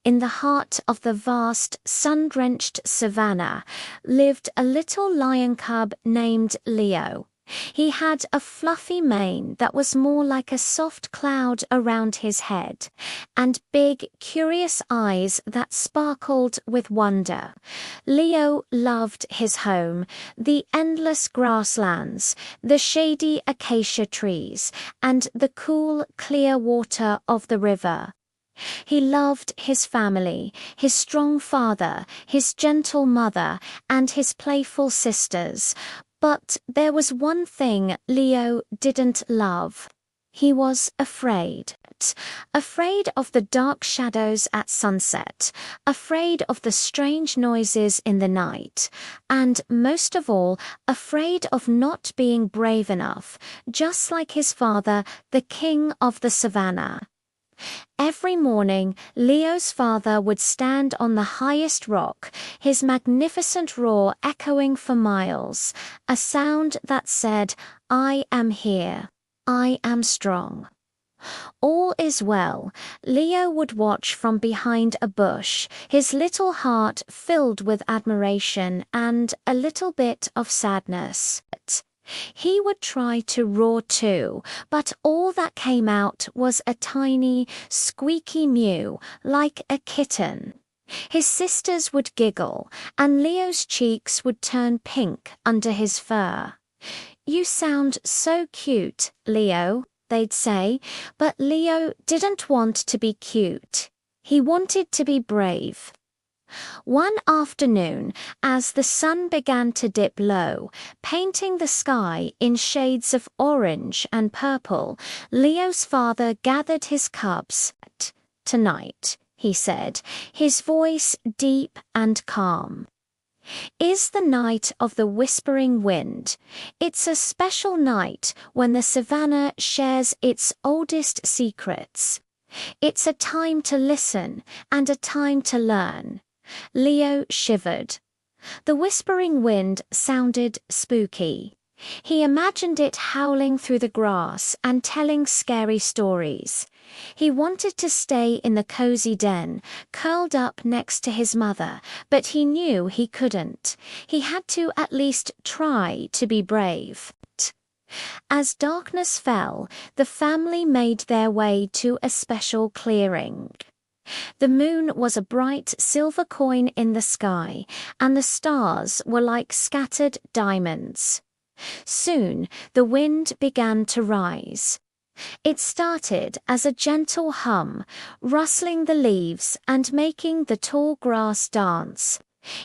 in the heart of the vast, sun-drenched savannah, lived a little lion cub named Leo. He had a fluffy mane that was more like a soft cloud around his head, and big, curious eyes that sparkled with wonder. Leo loved his home, the endless grasslands, the shady acacia trees, and the cool, clear water of the river. He loved his family, his strong father, his gentle mother, and his playful sisters. But there was one thing Leo didn't love. He was afraid. Afraid of the dark shadows at sunset, afraid of the strange noises in the night, and most of all, afraid of not being brave enough, just like his father, the king of the savannah. Every morning, Leo's father would stand on the highest rock, his magnificent roar echoing for miles, a sound that said, "I am here. I am strong." All is well. Leo would watch from behind a bush, his little heart filled with admiration and a little bit of sadness. He would try to roar too, but all that came out was a tiny, squeaky mew, like a kitten. His sisters would giggle, and Leo's cheeks would turn pink under his fur. "You sound so cute, Leo," they'd say, but Leo didn't want to be cute. He wanted to be brave. One afternoon, as the sun began to dip low, painting the sky in shades of orange and purple, Leo's father gathered his cubs. "Tonight," he said, his voice deep and calm, "is the night of the whispering wind. It's a special night when the savannah shares its oldest secrets. It's a time to listen and a time to learn." Leo shivered. The whispering wind sounded spooky. He imagined it howling through the grass and telling scary stories. He wanted to stay in the cozy den, curled up next to his mother, but he knew he couldn't. He had to at least try to be brave. As darkness fell, the family made their way to a special clearing. The moon was a bright silver coin in the sky, and the stars were like scattered diamonds. Soon the wind began to rise. It started as a gentle hum, rustling the leaves and making the tall grass dance.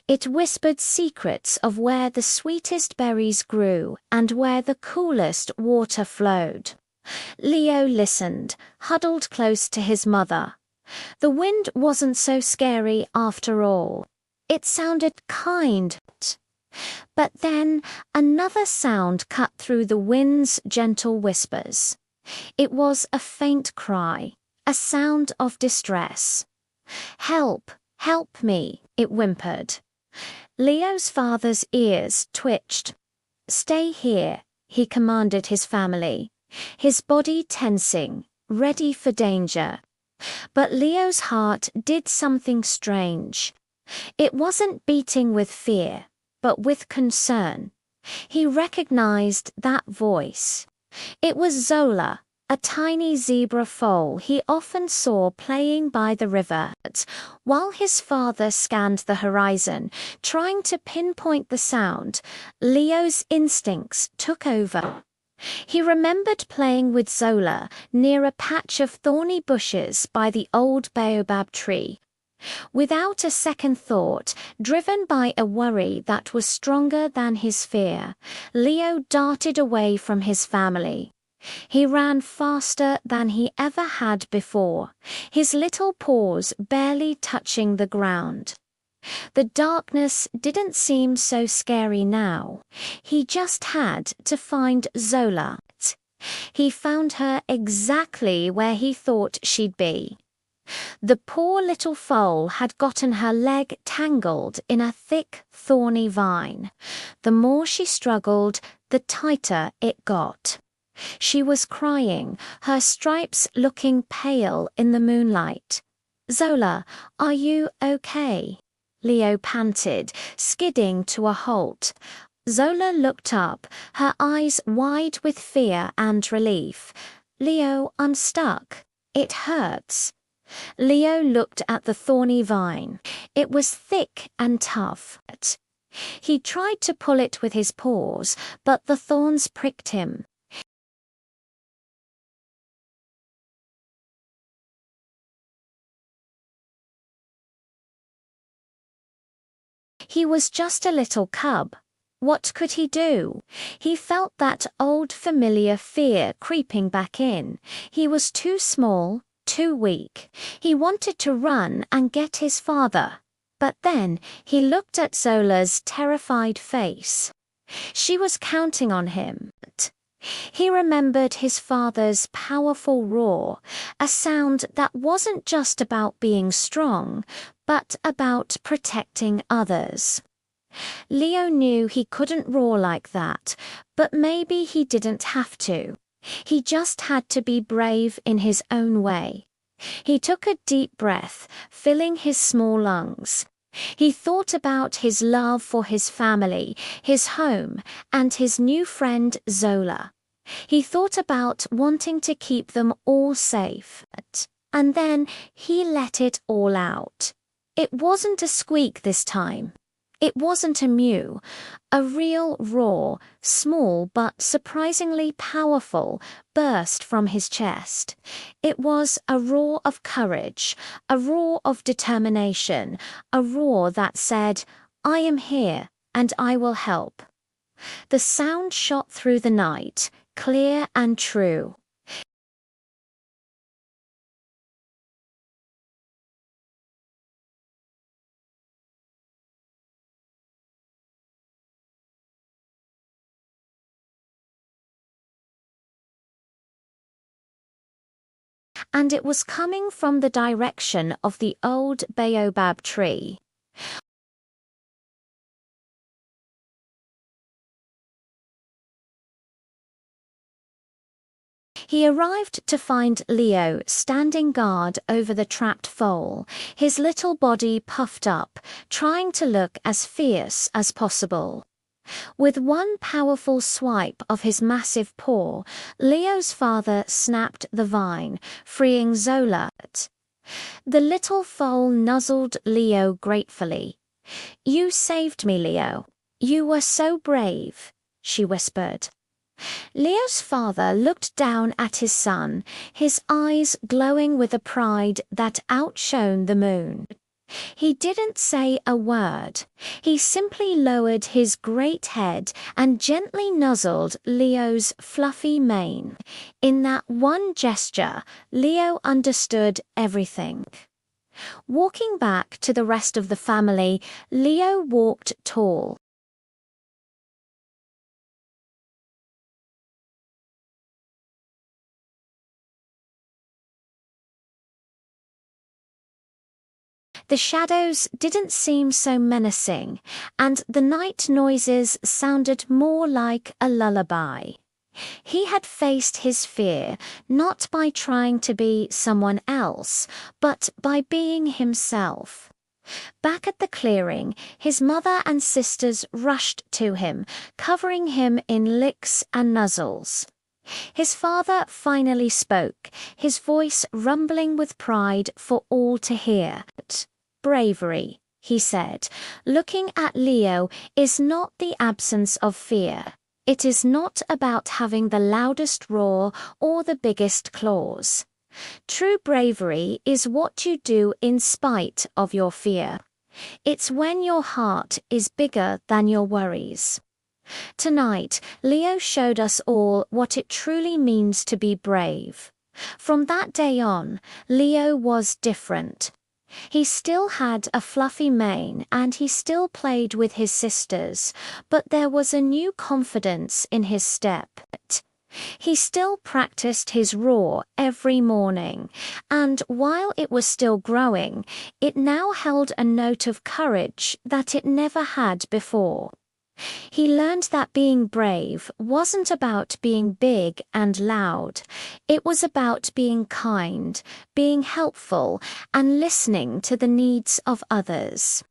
It whispered secrets of where the sweetest berries grew and where the coolest water flowed. Leo listened, huddled close to his mother. The wind wasn't so scary after all. It sounded kind. But then another sound cut through the wind's gentle whispers. It was a faint cry, a sound of distress. "Help, help me," it whimpered. Leo's father's ears twitched. "Stay here," he commanded his family, his body tensing, ready for danger. But Leo's heart did something strange. It wasn't beating with fear, but with concern. He recognized that voice. It was Zola, a tiny zebra foal he often saw playing by the river. While his father scanned the horizon, trying to pinpoint the sound, Leo's instincts took over. He remembered playing with Zola near a patch of thorny bushes by the old baobab tree. Without a second thought, driven by a worry that was stronger than his fear, Leo darted away from his family. He ran faster than he ever had before, his little paws barely touching the ground. The darkness didn't seem so scary now. He just had to find Zola. He found her exactly where he thought she'd be. The poor little foal had gotten her leg tangled in a thick, thorny vine. The more she struggled, the tighter it got. She was crying, her stripes looking pale in the moonlight. Zola, are you okay? Leo panted, skidding to a halt. Zola looked up, her eyes wide with fear and relief. Leo unstuck. It hurts. Leo looked at the thorny vine. It was thick and tough. He tried to pull it with his paws, but the thorns pricked him. He was just a little cub. What could he do? He felt that old familiar fear creeping back in. He was too small, too weak. He wanted to run and get his father. But then he looked at Zola's terrified face. She was counting on him. He remembered his father's powerful roar, a sound that wasn't just about being strong, but about protecting others. Leo knew he couldn't roar like that, but maybe he didn't have to. He just had to be brave in his own way. He took a deep breath, filling his small lungs. He thought about his love for his family, his home, and his new friend Zola. He thought about wanting to keep them all safe. And then he let it all out. It wasn't a squeak this time. It wasn't a mew. A real roar, small but surprisingly powerful, burst from his chest. It was a roar of courage, a roar of determination, a roar that said, "I am here, and I will help." The sound shot through the night, clear and true. And it was coming from the direction of the old baobab tree. He arrived to find Leo standing guard over the trapped foal, his little body puffed up, trying to look as fierce as possible. With one powerful swipe of his massive paw, Leo's father snapped the vine, freeing Zola. The little foal nuzzled Leo gratefully. "You saved me, Leo. You were so brave," she whispered. Leo's father looked down at his son, his eyes glowing with a pride that outshone the moon. He didn't say a word. He simply lowered his great head and gently nuzzled Leo's fluffy mane. In that one gesture, Leo understood everything. Walking back to the rest of the family, Leo walked tall. The shadows didn't seem so menacing, and the night noises sounded more like a lullaby. He had faced his fear not by trying to be someone else, but by being himself. Back at the clearing, his mother and sisters rushed to him, covering him in licks and nuzzles. His father finally spoke, his voice rumbling with pride for all to hear. "Bravery," he said, looking at Leo, "is not the absence of fear. It is not about having the loudest roar or the biggest claws. True bravery is what you do in spite of your fear. It's when your heart is bigger than your worries." Tonight, Leo showed us all what it truly means to be brave. From that day on, Leo was different. He still had a fluffy mane and he still played with his sisters, but there was a new confidence in his step. He still practiced his roar every morning, and while it was still growing, it now held a note of courage that it never had before. He learned that being brave wasn't about being big and loud. It was about being kind, being helpful, and listening to the needs of others.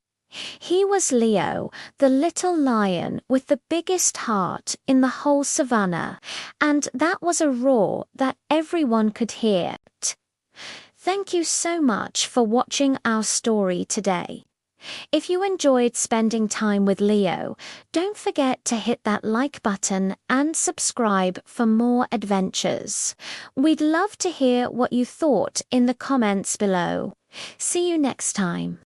He was Leo, the little lion with the biggest heart in the whole savannah, and that was a roar that everyone could hear. Thank you so much for watching our story today. If you enjoyed spending time with Leo, don't forget to hit that like button and subscribe for more adventures. We'd love to hear what you thought in the comments below. See you next time.